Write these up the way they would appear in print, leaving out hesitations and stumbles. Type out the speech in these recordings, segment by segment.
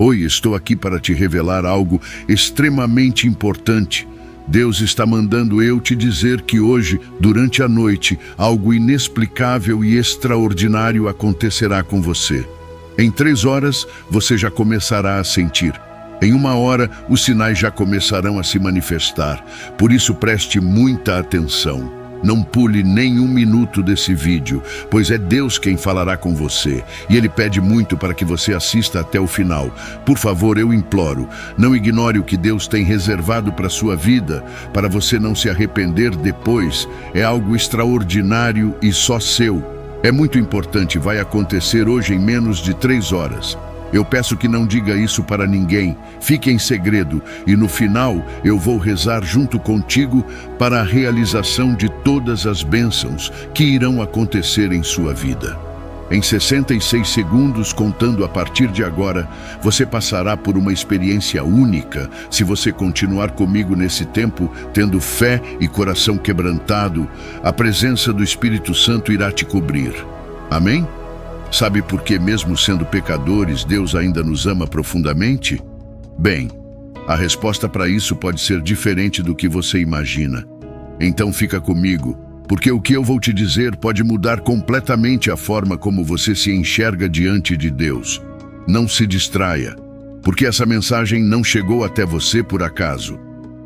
Oi, estou aqui para te revelar algo extremamente importante. Deus está mandando eu te dizer que hoje, durante a noite, algo inexplicável e extraordinário acontecerá com você. Em 3 horas, você já começará a sentir. Em 1 hora, os sinais já começarão a se manifestar. Por isso, preste muita atenção. Não pule nem 1 minuto desse vídeo, pois é Deus quem falará com você, e Ele pede muito para que você assista até o final. Por favor, eu imploro, não ignore o que Deus tem reservado para a sua vida, para você não se arrepender depois. É algo extraordinário e só seu. É muito importante, vai acontecer hoje em menos de 3 horas. Eu peço que não diga isso para ninguém, fique em segredo, e no final eu vou rezar junto contigo para a realização de todas as bênçãos que irão acontecer em sua vida. Em 66 segundos, contando a partir de agora, você passará por uma experiência única se você continuar comigo nesse tempo, tendo fé e coração quebrantado. A presença do Espírito Santo irá te cobrir. Amém? Sabe por que, mesmo sendo pecadores, Deus ainda nos ama profundamente? Bem, a resposta para isso pode ser diferente do que você imagina. Então fica comigo, porque o que eu vou te dizer pode mudar completamente a forma como você se enxerga diante de Deus. Não se distraia, porque essa mensagem não chegou até você por acaso.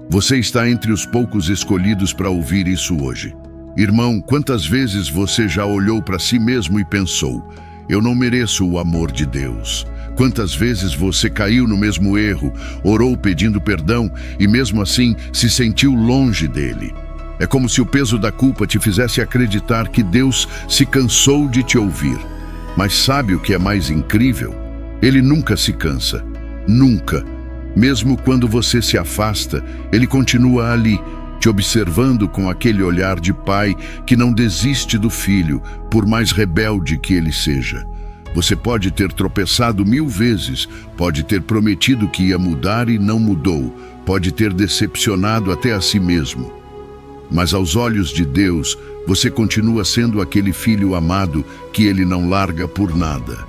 Você está entre os poucos escolhidos para ouvir isso hoje. Irmão, quantas vezes você já olhou para si mesmo e pensou: eu não mereço o amor de Deus? Quantas vezes você caiu no mesmo erro, orou pedindo perdão e mesmo assim se sentiu longe dele? É como se o peso da culpa te fizesse acreditar que Deus se cansou de te ouvir. Mas sabe o que é mais incrível? Ele nunca se cansa. Nunca. Mesmo quando você se afasta, ele continua ali, te observando com aquele olhar de pai que não desiste do filho, por mais rebelde que ele seja. Você pode ter tropeçado 1000 vezes, pode ter prometido que ia mudar e não mudou, pode ter decepcionado até a si mesmo. Mas aos olhos de Deus, você continua sendo aquele filho amado que ele não larga por nada.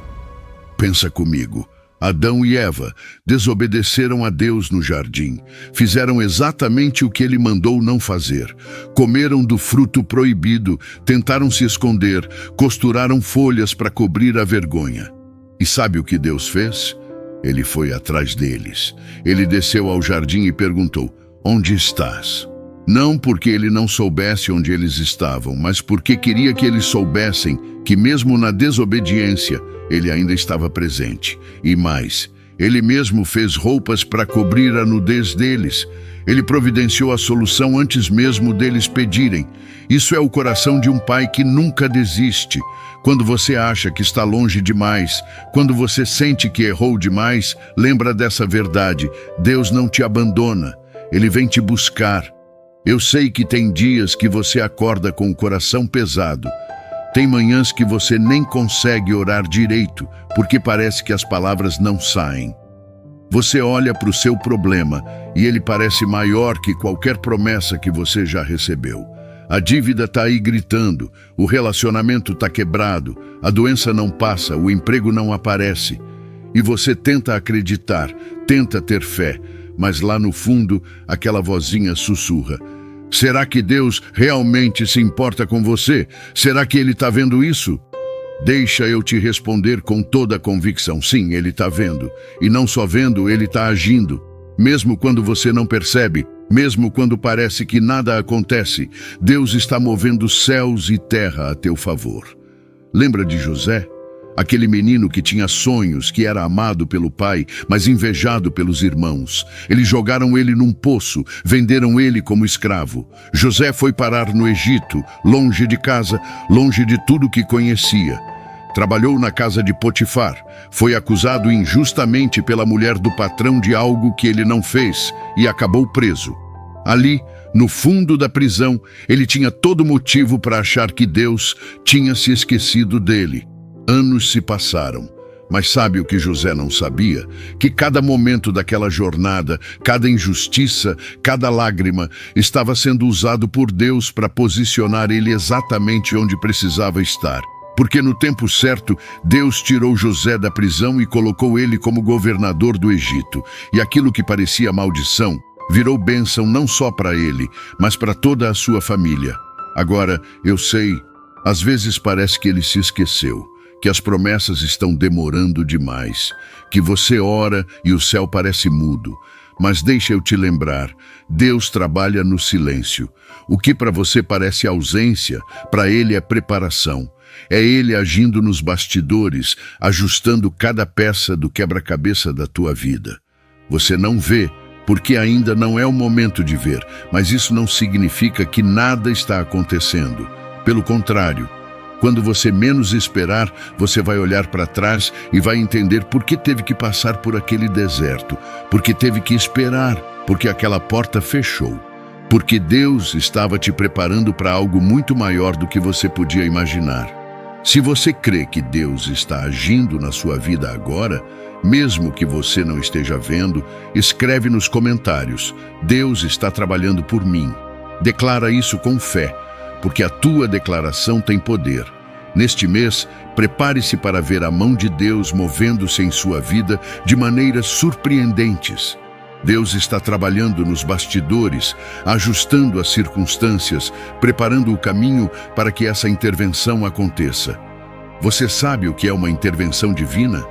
Pensa comigo. Adão e Eva desobedeceram a Deus no jardim, fizeram exatamente o que ele mandou não fazer, comeram do fruto proibido, tentaram se esconder, costuraram folhas para cobrir a vergonha. E sabe o que Deus fez? Ele foi atrás deles. Ele desceu ao jardim e perguntou: onde estás? Não porque ele não soubesse onde eles estavam, mas porque queria que eles soubessem que mesmo na desobediência, ele ainda estava presente. E mais, ele mesmo fez roupas para cobrir a nudez deles. Ele providenciou a solução antes mesmo deles pedirem. Isso é o coração de um pai que nunca desiste. Quando você acha que está longe demais, quando você sente que errou demais, lembra dessa verdade: Deus não te abandona, Ele vem te buscar. Eu sei que tem dias que você acorda com o coração pesado. Tem manhãs que você nem consegue orar direito, porque parece que as palavras não saem. Você olha para o seu problema e ele parece maior que qualquer promessa que você já recebeu. A dívida está aí gritando, o relacionamento está quebrado, a doença não passa, o emprego não aparece. E você tenta acreditar, tenta ter fé, mas lá no fundo aquela vozinha sussurra: será que Deus realmente se importa com você? Será que Ele está vendo isso? Deixa eu te responder com toda a convicção: sim, Ele está vendo. E não só vendo, Ele está agindo. Mesmo quando você não percebe, mesmo quando parece que nada acontece, Deus está movendo céus e terra a teu favor. Lembra de José? Aquele menino que tinha sonhos, que era amado pelo pai, mas invejado pelos irmãos. Eles jogaram ele num poço, venderam ele como escravo. José foi parar no Egito, longe de casa, longe de tudo que conhecia. Trabalhou na casa de Potifar, foi acusado injustamente pela mulher do patrão de algo que ele não fez e acabou preso. Ali, no fundo da prisão, ele tinha todo motivo para achar que Deus tinha se esquecido dele. Anos se passaram, mas sabe o que José não sabia? Que cada momento daquela jornada, cada injustiça, cada lágrima, estava sendo usado por Deus para posicionar ele exatamente onde precisava estar. Porque no tempo certo, Deus tirou José da prisão e colocou ele como governador do Egito. E aquilo que parecia maldição virou bênção não só para ele, mas para toda a sua família. Agora, eu sei, às vezes parece que ele se esqueceu, que as promessas estão demorando demais, que você ora e o céu parece mudo. Mas deixa eu te lembrar, Deus trabalha no silêncio. O que para você parece ausência, para Ele é preparação. É Ele agindo nos bastidores, ajustando cada peça do quebra-cabeça da tua vida. Você não vê, porque ainda não é o momento de ver, mas isso não significa que nada está acontecendo. Pelo contrário, quando você menos esperar, você vai olhar para trás e vai entender por que teve que passar por aquele deserto, porque teve que esperar, porque aquela porta fechou, porque Deus estava te preparando para algo muito maior do que você podia imaginar. Se você crê que Deus está agindo na sua vida agora, mesmo que você não esteja vendo, escreve nos comentários: Deus está trabalhando por mim. Declara isso com fé, porque a tua declaração tem poder. Neste mês, prepare-se para ver a mão de Deus movendo-se em sua vida de maneiras surpreendentes. Deus está trabalhando nos bastidores, ajustando as circunstâncias, preparando o caminho para que essa intervenção aconteça. Você sabe o que é uma intervenção divina?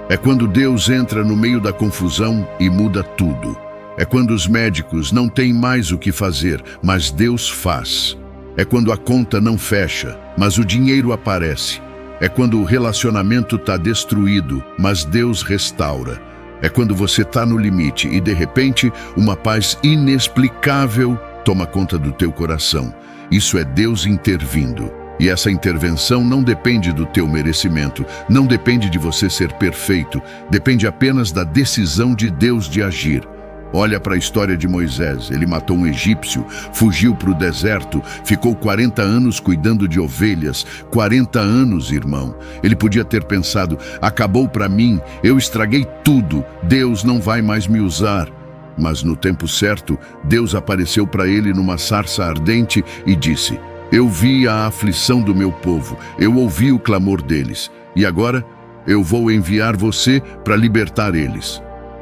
É quando Deus entra no meio da confusão e muda tudo. É quando os médicos não têm mais o que fazer, mas Deus faz. É quando a conta não fecha, mas o dinheiro aparece. É quando o relacionamento está destruído, mas Deus restaura. É quando você está no limite e, de repente, uma paz inexplicável toma conta do teu coração. Isso é Deus intervindo. E essa intervenção não depende do teu merecimento, não depende de você ser perfeito, depende apenas da decisão de Deus de agir. Olha para a história de Moisés. Ele matou um egípcio, fugiu para o deserto, ficou 40 anos cuidando de ovelhas. 40 anos, irmão. Ele podia ter pensado: acabou para mim, eu estraguei tudo, Deus não vai mais me usar. Mas no tempo certo, Deus apareceu para ele numa sarça ardente e disse: eu vi a aflição do meu povo, eu ouvi o clamor deles, e agora eu vou enviar você para libertar eles.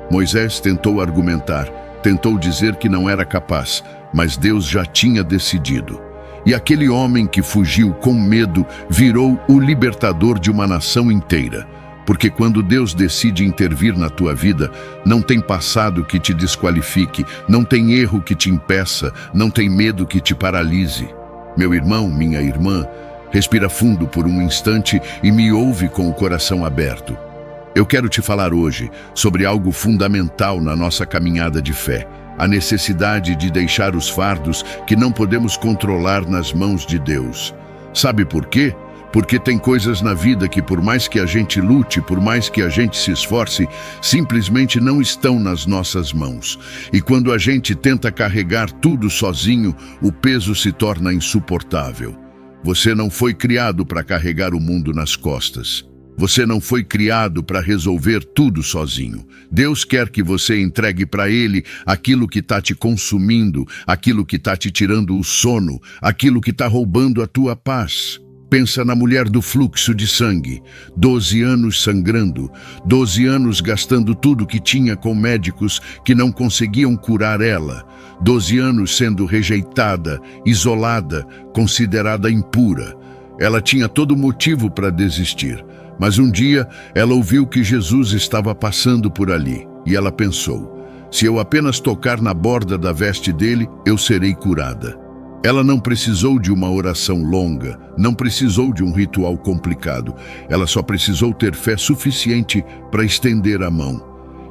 Moisés tentou argumentar, tentou dizer que não era capaz, mas Deus já tinha decidido. E aquele homem que fugiu com medo virou o libertador de uma nação inteira. Porque quando Deus decide intervir na tua vida, não tem passado que te desqualifique, não tem erro que te impeça, não tem medo que te paralise. Meu irmão, minha irmã, respira fundo por um instante e me ouve com o coração aberto. Eu quero te falar hoje sobre algo fundamental na nossa caminhada de fé, a necessidade de deixar os fardos que não podemos controlar nas mãos de Deus. Sabe por quê? Porque tem coisas na vida que, por mais que a gente lute, por mais que a gente se esforce, simplesmente não estão nas nossas mãos. E quando a gente tenta carregar tudo sozinho, o peso se torna insuportável. Você não foi criado para carregar o mundo nas costas. Você não foi criado para resolver tudo sozinho. Deus quer que você entregue para Ele aquilo que está te consumindo, aquilo que está te tirando o sono, aquilo que está roubando a tua paz. Pensa na mulher do fluxo de sangue, 12 anos sangrando, 12 anos gastando tudo que tinha com médicos que não conseguiam curar ela, 12 anos sendo rejeitada, isolada, considerada impura. Ela tinha todo motivo para desistir. Mas um dia, ela ouviu que Jesus estava passando por ali, e ela pensou: se eu apenas tocar na borda da veste dele, eu serei curada. Ela não precisou de uma oração longa, não precisou de um ritual complicado. Ela só precisou ter fé suficiente para estender a mão.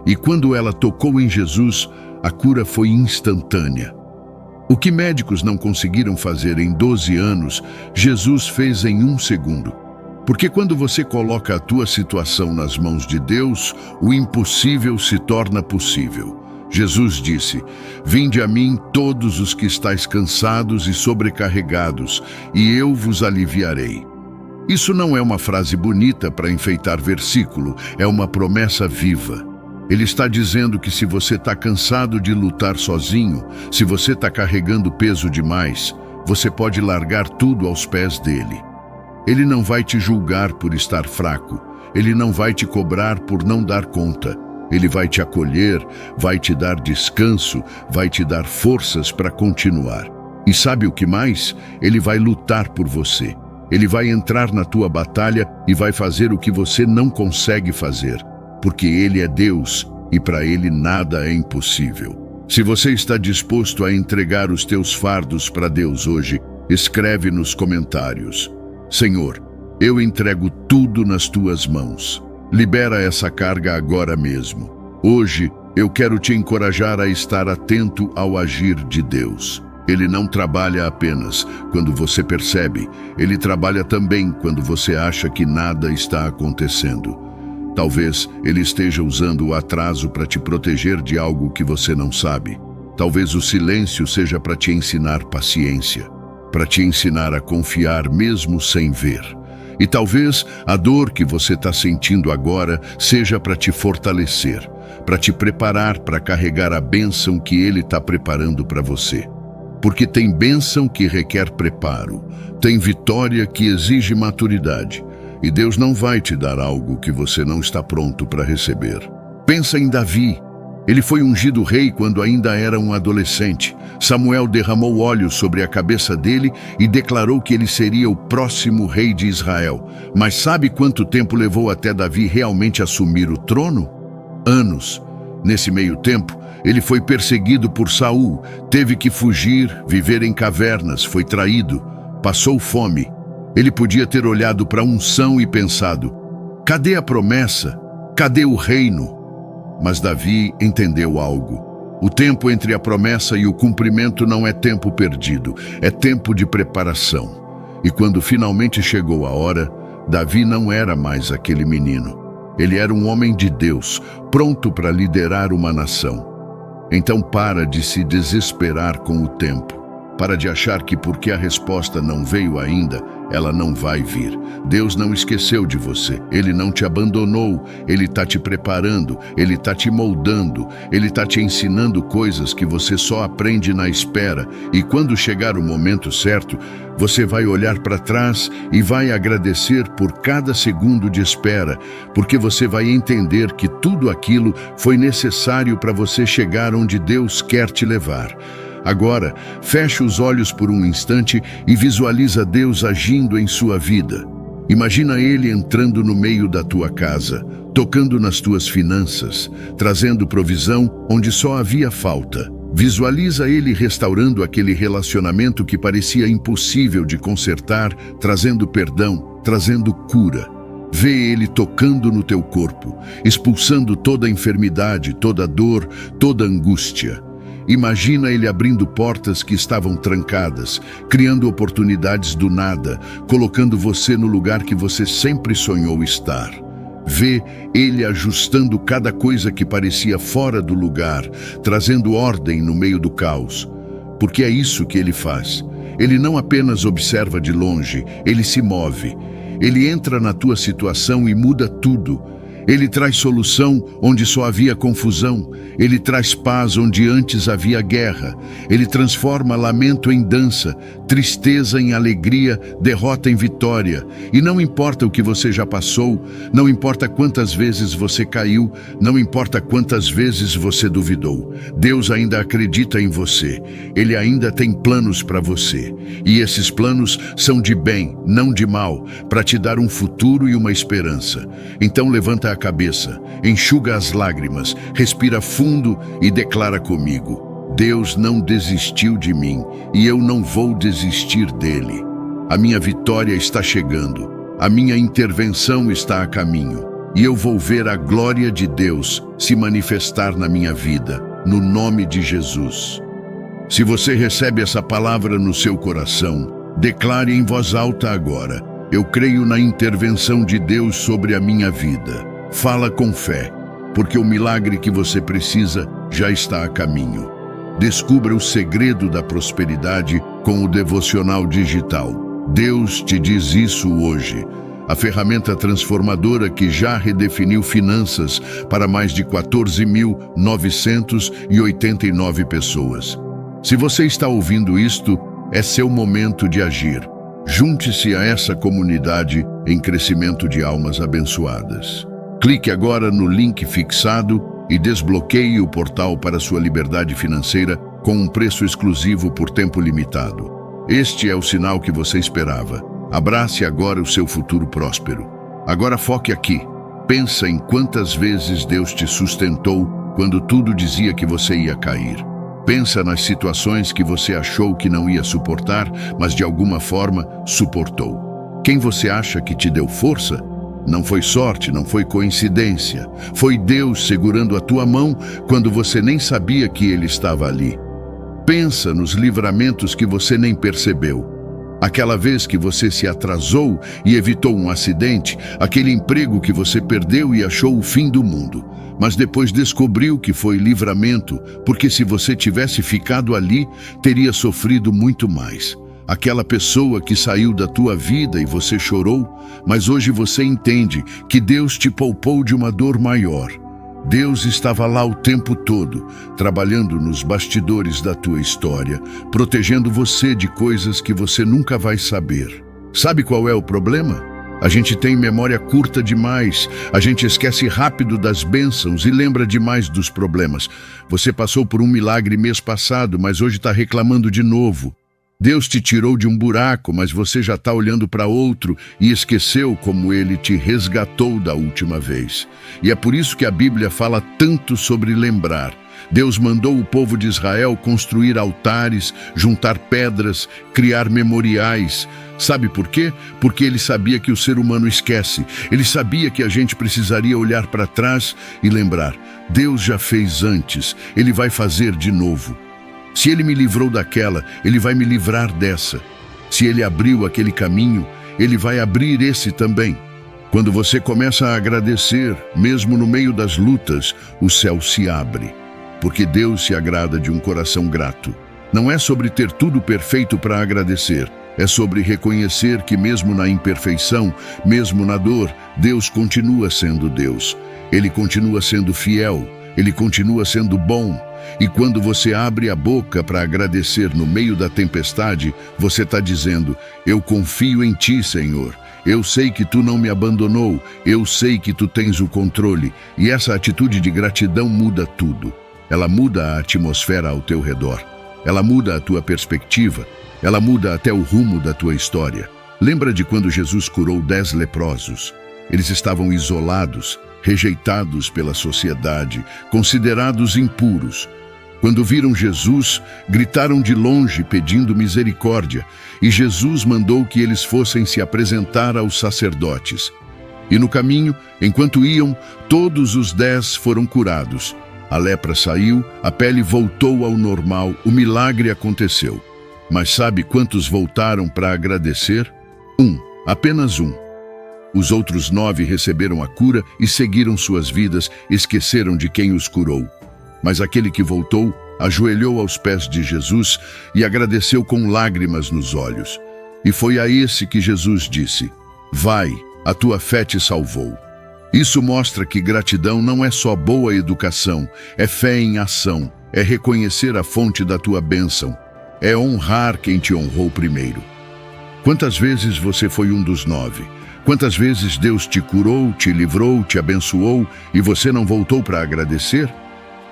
E quando ela tocou em Jesus, a cura foi instantânea. O que médicos não conseguiram fazer em 12 anos, Jesus fez em 1 segundo. Porque quando você coloca a tua situação nas mãos de Deus, o impossível se torna possível. Jesus disse: vinde a mim todos os que estáis cansados e sobrecarregados, e eu vos aliviarei. Isso não é uma frase bonita para enfeitar versículo, é uma promessa viva. Ele está dizendo que se você está cansado de lutar sozinho, se você está carregando peso demais, você pode largar tudo aos pés dele. Ele não vai te julgar por estar fraco. Ele não vai te cobrar por não dar conta. Ele vai te acolher, vai te dar descanso, vai te dar forças para continuar. E sabe o que mais? Ele vai lutar por você. Ele vai entrar na tua batalha e vai fazer o que você não consegue fazer. Porque Ele é Deus e para Ele nada é impossível. Se você está disposto a entregar os teus fardos para Deus hoje, escreve nos comentários: Senhor, eu entrego tudo nas tuas mãos. Libera essa carga agora mesmo. Hoje, eu quero te encorajar a estar atento ao agir de Deus. Ele não trabalha apenas quando você percebe, ele trabalha também quando você acha que nada está acontecendo. Talvez ele esteja usando o atraso para te proteger de algo que você não sabe. Talvez o silêncio seja para te ensinar paciência, para te ensinar a confiar mesmo sem ver. E talvez a dor que você está sentindo agora seja para te fortalecer, para te preparar para carregar a bênção que Ele está preparando para você. Porque tem bênção que requer preparo, tem vitória que exige maturidade, e Deus não vai te dar algo que você não está pronto para receber. Pensa em Davi. Ele foi ungido rei quando ainda era um adolescente. Samuel derramou óleo sobre a cabeça dele e declarou que ele seria o próximo rei de Israel. Mas sabe quanto tempo levou até Davi realmente assumir o trono? Anos. Nesse meio tempo, ele foi perseguido por Saul, teve que fugir, viver em cavernas, foi traído, passou fome. Ele podia ter olhado para a unção e pensado: cadê a promessa? Cadê o reino? Mas Davi entendeu algo. O tempo entre a promessa e o cumprimento não é tempo perdido, é tempo de preparação. E quando finalmente chegou a hora, Davi não era mais aquele menino. Ele era um homem de Deus, pronto para liderar uma nação. Então para de se desesperar com o tempo. Para de achar que porque a resposta não veio ainda, ela não vai vir. Deus não esqueceu de você, Ele não te abandonou, Ele está te preparando, Ele está te moldando, Ele está te ensinando coisas que você só aprende na espera, e quando chegar o momento certo, você vai olhar para trás e vai agradecer por cada segundo de espera, porque você vai entender que tudo aquilo foi necessário para você chegar onde Deus quer te levar. Agora, feche os olhos por um instante e visualiza Deus agindo em sua vida. Imagina Ele entrando no meio da tua casa, tocando nas tuas finanças, trazendo provisão onde só havia falta. Visualiza Ele restaurando aquele relacionamento que parecia impossível de consertar, trazendo perdão, trazendo cura. Vê Ele tocando no teu corpo, expulsando toda enfermidade, toda dor, toda angústia. Imagina Ele abrindo portas que estavam trancadas, criando oportunidades do nada, colocando você no lugar que você sempre sonhou estar. Vê Ele ajustando cada coisa que parecia fora do lugar, trazendo ordem no meio do caos. Porque é isso que Ele faz. Ele não apenas observa de longe, Ele se move. Ele entra na tua situação e muda tudo. Ele traz solução onde só havia confusão. Ele traz paz onde antes havia guerra. Ele transforma lamento em dança, tristeza em alegria, derrota em vitória. E não importa o que você já passou, não importa quantas vezes você caiu, não importa quantas vezes você duvidou. Deus ainda acredita em você. Ele ainda tem planos para você. E esses planos são de bem, não de mal, para te dar um futuro e uma esperança. Então levanta a cabeça, enxuga as lágrimas, respira fundo e declara comigo: Deus não desistiu de mim e eu não vou desistir dele. A minha vitória está chegando, a minha intervenção está a caminho e eu vou ver a glória de Deus se manifestar na minha vida, no nome de Jesus. Se você recebe essa palavra no seu coração, declare em voz alta agora: eu creio na intervenção de Deus sobre a minha vida. Fala com fé, porque o milagre que você precisa já está a caminho. Descubra o segredo da prosperidade com o Devocional Digital. Deus te diz isso hoje. A ferramenta transformadora que já redefiniu finanças para mais de 14.989 pessoas. Se você está ouvindo isto, é seu momento de agir. Junte-se a essa comunidade em crescimento de almas abençoadas. Clique agora no link fixado e desbloqueie o portal para sua liberdade financeira com um preço exclusivo por tempo limitado. Este é o sinal que você esperava. Abrace agora o seu futuro próspero. Agora foque aqui. Pensa em quantas vezes Deus te sustentou quando tudo dizia que você ia cair. Pensa nas situações que você achou que não ia suportar, mas de alguma forma suportou. Quem você acha que te deu força? Não foi sorte, não foi coincidência. Foi Deus segurando a tua mão quando você nem sabia que Ele estava ali. Pensa nos livramentos que você nem percebeu. Aquela vez que você se atrasou e evitou um acidente, aquele emprego que você perdeu e achou o fim do mundo. Mas depois descobriu que foi livramento, porque se você tivesse ficado ali, teria sofrido muito mais. Aquela pessoa que saiu da tua vida e você chorou, mas hoje você entende que Deus te poupou de uma dor maior. Deus estava lá o tempo todo, trabalhando nos bastidores da tua história, protegendo você de coisas que você nunca vai saber. Sabe qual é o problema? A gente tem memória curta demais, a gente esquece rápido das bênçãos e lembra demais dos problemas. Você passou por um milagre mês passado, mas hoje está reclamando de novo. Deus te tirou de um buraco, mas você já está olhando para outro e esqueceu como Ele te resgatou da última vez. E é por isso que a Bíblia fala tanto sobre lembrar. Deus mandou o povo de Israel construir altares, juntar pedras, criar memoriais. Sabe por quê? Porque Ele sabia que o ser humano esquece. Ele sabia que a gente precisaria olhar para trás e lembrar. Deus já fez antes, Ele vai fazer de novo. Se Ele me livrou daquela, Ele vai me livrar dessa. Se Ele abriu aquele caminho, Ele vai abrir esse também. Quando você começa a agradecer, mesmo no meio das lutas, o céu se abre. Porque Deus se agrada de um coração grato. Não é sobre ter tudo perfeito para agradecer. É sobre reconhecer que mesmo na imperfeição, mesmo na dor, Deus continua sendo Deus. Ele continua sendo fiel. Ele continua sendo bom. E quando você abre a boca para agradecer no meio da tempestade, você está dizendo, eu confio em Ti, Senhor. Eu sei que Tu não me abandonou. Eu sei que Tu tens o controle. E essa atitude de gratidão muda tudo. Ela muda a atmosfera ao teu redor. Ela muda a tua perspectiva. Ela muda até o rumo da tua história. Lembra de quando Jesus curou 10 leprosos? Eles estavam isolados, rejeitados pela sociedade, considerados impuros. Quando viram Jesus, gritaram de longe pedindo misericórdia, e Jesus mandou que eles fossem se apresentar aos sacerdotes. E no caminho, enquanto iam, todos os 10 foram curados. A lepra saiu, a pele voltou ao normal, o milagre aconteceu. Mas sabe quantos voltaram para agradecer? Apenas um. Os outros 9 receberam a cura e seguiram suas vidas, esqueceram de quem os curou. Mas aquele que voltou, ajoelhou aos pés de Jesus e agradeceu com lágrimas nos olhos. E foi a esse que Jesus disse, vai, a tua fé te salvou. Isso mostra que gratidão não é só boa educação, é fé em ação, é reconhecer a fonte da tua bênção, é honrar quem te honrou primeiro. Quantas vezes você foi um dos 9? Quantas vezes Deus te curou, te livrou, te abençoou e você não voltou para agradecer?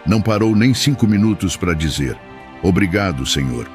Não parou nem 5 minutos para dizer, obrigado, Senhor.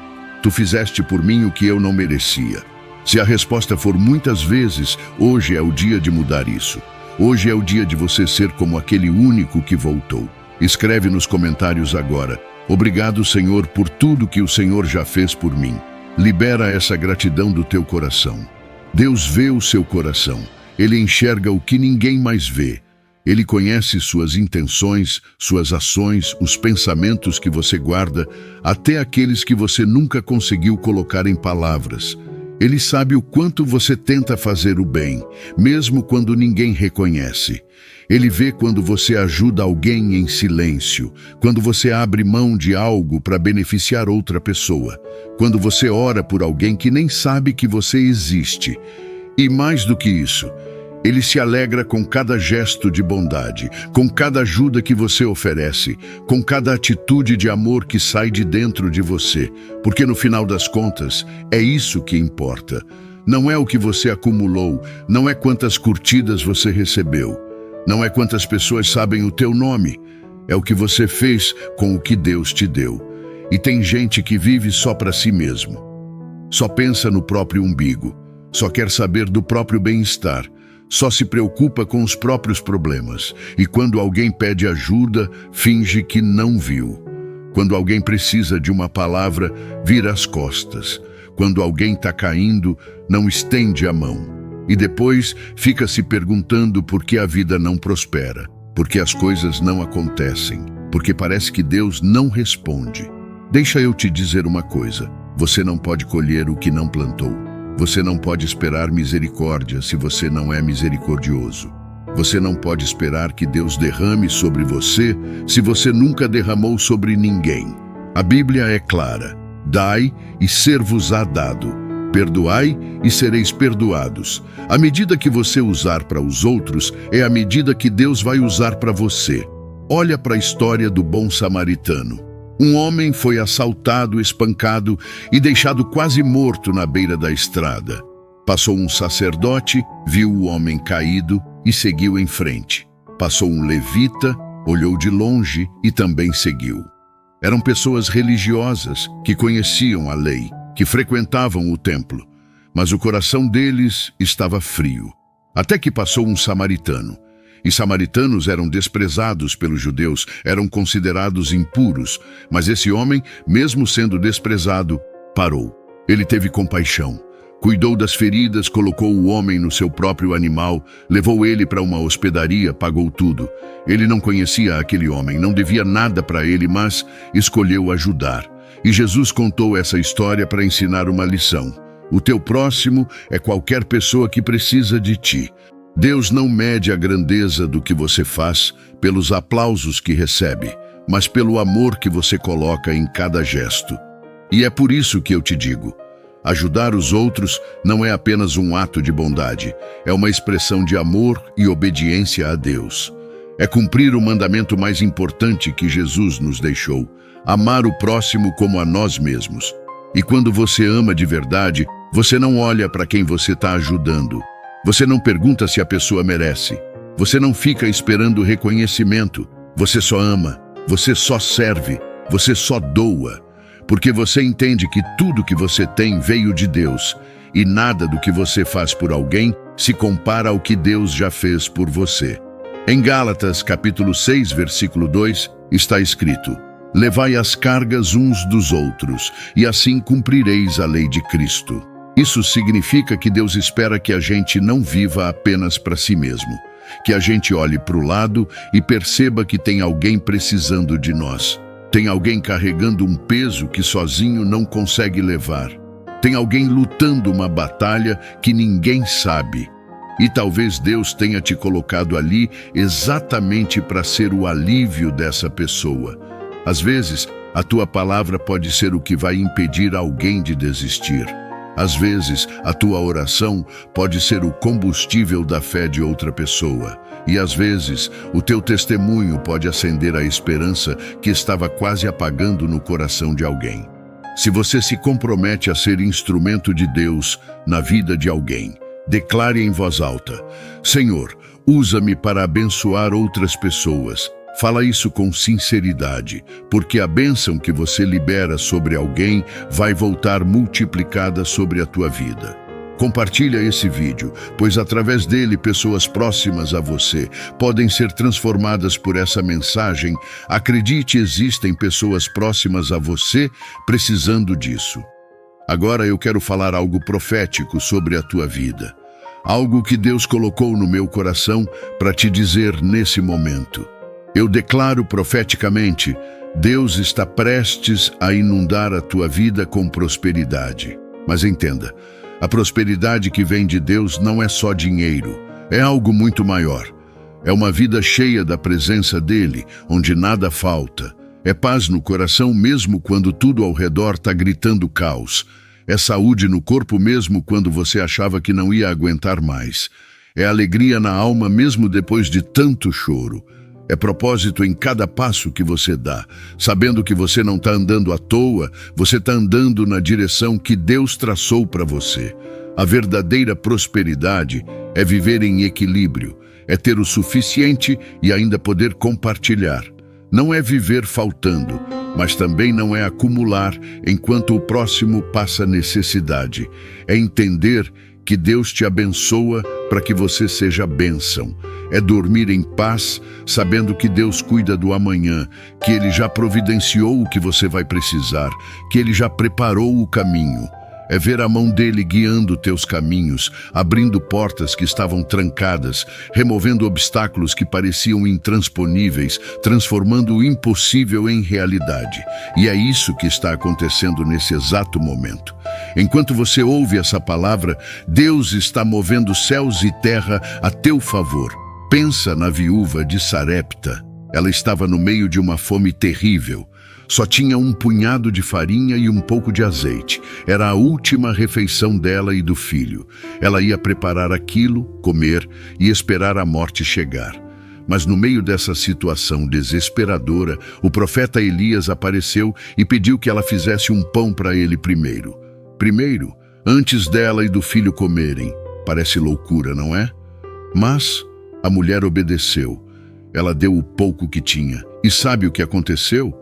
Tu fizeste por mim o que eu não merecia. Se a resposta for muitas vezes, hoje é o dia de mudar isso. Hoje é o dia de você ser como aquele único que voltou. Escreve nos comentários agora, obrigado, Senhor, por tudo que o Senhor já fez por mim. Libera essa gratidão do teu coração. Deus vê o seu coração. Ele enxerga o que ninguém mais vê. Ele conhece suas intenções, suas ações, os pensamentos que você guarda, até aqueles que você nunca conseguiu colocar em palavras. Ele sabe o quanto você tenta fazer o bem, mesmo quando ninguém reconhece. Ele vê quando você ajuda alguém em silêncio, quando você abre mão de algo para beneficiar outra pessoa, quando você ora por alguém que nem sabe que você existe. E mais do que isso, Ele se alegra com cada gesto de bondade, com cada ajuda que você oferece, com cada atitude de amor que sai de dentro de você, porque no final das contas, é isso que importa. Não é o que você acumulou, não é quantas curtidas você recebeu, não é quantas pessoas sabem o teu nome, é o que você fez com o que Deus te deu. E tem gente que vive só para si mesmo. Só pensa no próprio umbigo, só quer saber do próprio bem-estar, só se preocupa com os próprios problemas. E quando alguém pede ajuda, finge que não viu. Quando alguém precisa de uma palavra, vira as costas. Quando alguém está caindo, não estende a mão. E depois fica se perguntando por que a vida não prospera, por que as coisas não acontecem, porque parece que Deus não responde. Deixa eu te dizer uma coisa: você não pode colher o que não plantou. Você não pode esperar misericórdia se você não é misericordioso. Você não pode esperar que Deus derrame sobre você se você nunca derramou sobre ninguém. A Bíblia é clara: dai e ser-vos-á dado. Perdoai e sereis perdoados. A medida que você usar para os outros é a medida que Deus vai usar para você. Olha para a história do bom samaritano. Um homem foi assaltado, espancado e deixado quase morto na beira da estrada. Passou um sacerdote, viu o homem caído e seguiu em frente. Passou um levita, olhou de longe e também seguiu. Eram pessoas religiosas que conheciam a lei, que frequentavam o templo, mas o coração deles estava frio. Até que passou um samaritano. E samaritanos eram desprezados pelos judeus, eram considerados impuros, mas esse homem, mesmo sendo desprezado, parou. Ele teve compaixão, cuidou das feridas, colocou o homem no seu próprio animal, levou ele para uma hospedaria, pagou tudo. Ele não conhecia aquele homem, não devia nada para ele, mas escolheu ajudar. E Jesus contou essa história para ensinar uma lição. O teu próximo é qualquer pessoa que precisa de ti. Deus não mede a grandeza do que você faz pelos aplausos que recebe, mas pelo amor que você coloca em cada gesto. E é por isso que eu te digo: ajudar os outros não é apenas um ato de bondade, é uma expressão de amor e obediência a Deus. É cumprir o mandamento mais importante que Jesus nos deixou: amar o próximo como a nós mesmos. E quando você ama de verdade, você não olha para quem você está ajudando. Você não pergunta se a pessoa merece. Você não fica esperando reconhecimento. Você só ama, você só serve, você só doa. Porque você entende que tudo que você tem veio de Deus. E nada do que você faz por alguém se compara ao que Deus já fez por você. Em Gálatas, capítulo 6, versículo 2, está escrito: levai as cargas uns dos outros, e assim cumprireis a lei de Cristo. Isso significa que Deus espera que a gente não viva apenas para si mesmo, que a gente olhe para o lado e perceba que tem alguém precisando de nós. Tem alguém carregando um peso que sozinho não consegue levar. Tem alguém lutando uma batalha que ninguém sabe. E talvez Deus tenha te colocado ali exatamente para ser o alívio dessa pessoa. Às vezes, a tua palavra pode ser o que vai impedir alguém de desistir. Às vezes, a tua oração pode ser o combustível da fé de outra pessoa. E às vezes, o teu testemunho pode acender a esperança que estava quase apagando no coração de alguém. Se você se compromete a ser instrumento de Deus na vida de alguém, declare em voz alta: Senhor, usa-me para abençoar outras pessoas. Fala isso com sinceridade, porque a bênção que você libera sobre alguém vai voltar multiplicada sobre a tua vida. Compartilha esse vídeo, pois através dele pessoas próximas a você podem ser transformadas por essa mensagem. Acredite, existem pessoas próximas a você precisando disso. Agora eu quero falar algo profético sobre a tua vida. Algo que Deus colocou no meu coração para te dizer nesse momento. Eu declaro profeticamente: Deus está prestes a inundar a tua vida com prosperidade. Mas entenda, a prosperidade que vem de Deus não é só dinheiro, é algo muito maior. É uma vida cheia da presença dele, onde nada falta. É paz no coração mesmo quando tudo ao redor está gritando caos. É saúde no corpo mesmo quando você achava que não ia aguentar mais. É alegria na alma mesmo depois de tanto choro. É propósito em cada passo que você dá, sabendo que você não está andando à toa, você está andando na direção que Deus traçou para você. A verdadeira prosperidade é viver em equilíbrio, é ter o suficiente e ainda poder compartilhar. Não é viver faltando, mas também não é acumular enquanto o próximo passa necessidade. É entender que Deus te abençoa para que você seja bênção. É dormir em paz, sabendo que Deus cuida do amanhã, que Ele já providenciou o que você vai precisar, que Ele já preparou o caminho. É ver a mão dele guiando teus caminhos, abrindo portas que estavam trancadas, removendo obstáculos que pareciam intransponíveis, transformando o impossível em realidade. E é isso que está acontecendo nesse exato momento. Enquanto você ouve essa palavra, Deus está movendo céus e terra a teu favor. Pensa na viúva de Sarepta. Ela estava no meio de uma fome terrível. Só tinha um punhado de farinha e um pouco de azeite. Era a última refeição dela e do filho. Ela ia preparar aquilo, comer e esperar a morte chegar. Mas no meio dessa situação desesperadora, o profeta Elias apareceu e pediu que ela fizesse um pão para ele primeiro. Primeiro, antes dela e do filho comerem. Parece loucura, não é? Mas a mulher obedeceu. Ela deu o pouco que tinha. E sabe o que aconteceu?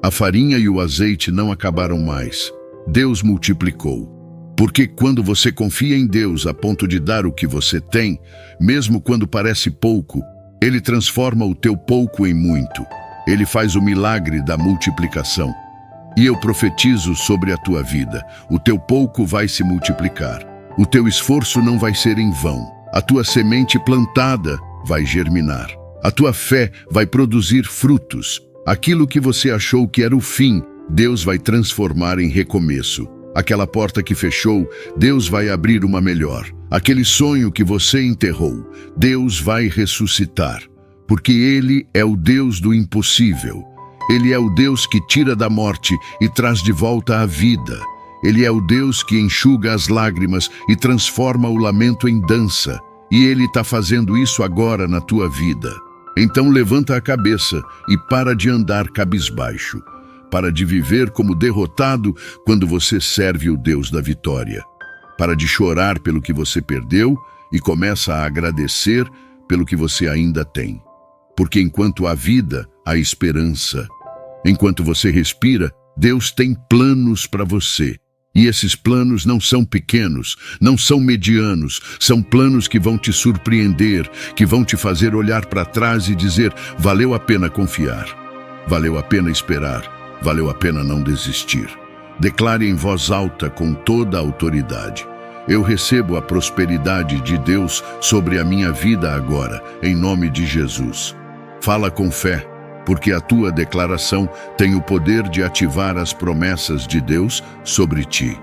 A farinha e o azeite não acabaram mais. Deus multiplicou. Porque quando você confia em Deus a ponto de dar o que você tem, mesmo quando parece pouco, Ele transforma o teu pouco em muito. Ele faz o milagre da multiplicação. E eu profetizo sobre a tua vida. O teu pouco vai se multiplicar. O teu esforço não vai ser em vão. A tua semente plantada vai germinar. A tua fé vai produzir frutos. Aquilo que você achou que era o fim, Deus vai transformar em recomeço. Aquela porta que fechou, Deus vai abrir uma melhor. Aquele sonho que você enterrou, Deus vai ressuscitar. Porque Ele é o Deus do impossível. Ele é o Deus que tira da morte e traz de volta a vida. Ele é o Deus que enxuga as lágrimas e transforma o lamento em dança. E Ele está fazendo isso agora na tua vida. Então levanta a cabeça e para de andar cabisbaixo. Para de viver como derrotado quando você serve o Deus da vitória. Para de chorar pelo que você perdeu e começa a agradecer pelo que você ainda tem. Porque enquanto há vida, há esperança. Enquanto você respira, Deus tem planos para você. E esses planos não são pequenos, não são medianos, são planos que vão te surpreender, que vão te fazer olhar para trás e dizer: valeu a pena confiar, valeu a pena esperar, valeu a pena não desistir. Declare em voz alta com toda a autoridade: eu recebo a prosperidade de Deus sobre a minha vida agora, em nome de Jesus. Fala com fé, porque a tua declaração tem o poder de ativar as promessas de Deus sobre ti.